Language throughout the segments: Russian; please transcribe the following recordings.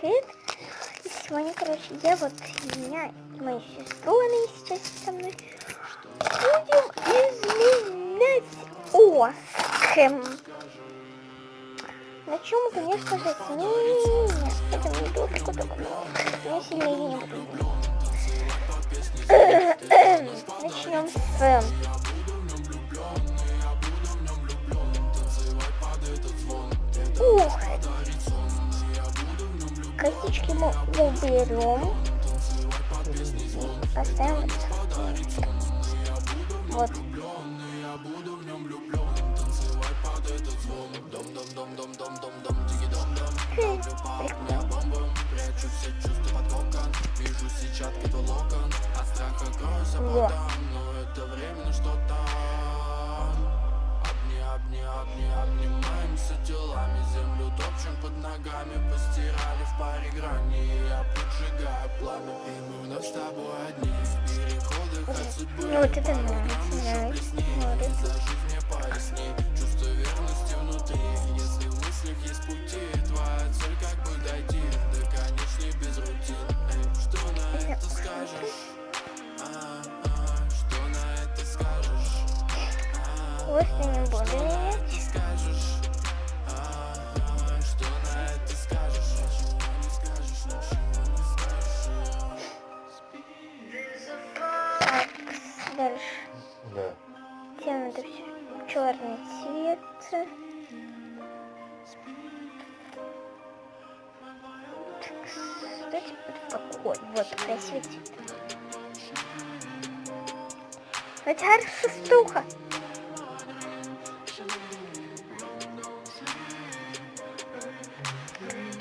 привет! И сегодня, короче, я вот меня и мою сестру, она сейчас со мной, будем изменять оск. Начнем, конечно же, с меня. Это мне тоже такое, но я сильно ее не буду. Начнем с... Ух! Косички мы уберем. Поставим вот. Вот. Обнимаемся телами, землю топчем под ногами, постирали в паре грани, я поджигаю пламя, и мы вновь с тобой одни в переходах от судьбы. Вот это нравится. За жизнь мне поясни, чувство верности внутри, если в мыслях есть пути, твоя цель как бы дойти до конечной без рутин. Что на это скажешь? Что на это скажешь? Вот не буду менять. Так, дальше. Да. Тем это все черный цвет. Так, кстати, какой? Вот красивый цвет. Хотя шестуха.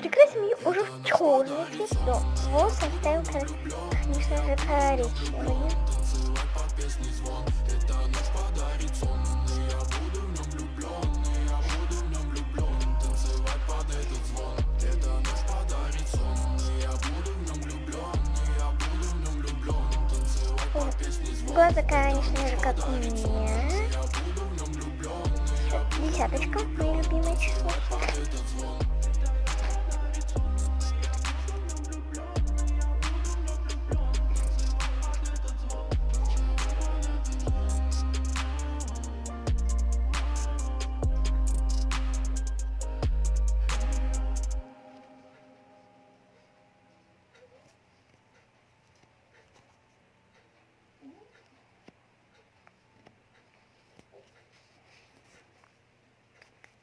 Прекрасим ее уже в черный цвет, но волосы оставим, конечно же, коричневые. Глаза, конечно же, как у меня. Десяточка, мои любимые числа.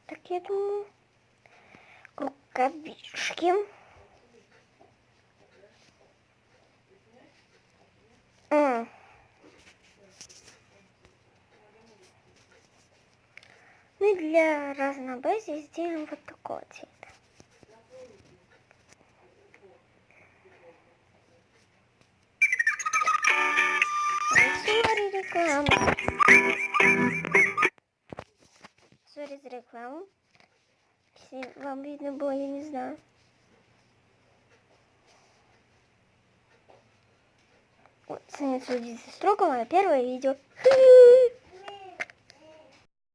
Так, я думаю, рукавички. Ну и для разнообразия сделаем вот такого цвета. Сори, реклама. Сори за рекламу. Если вам видно было, я не знаю. Вот, следите строго мое первое видео.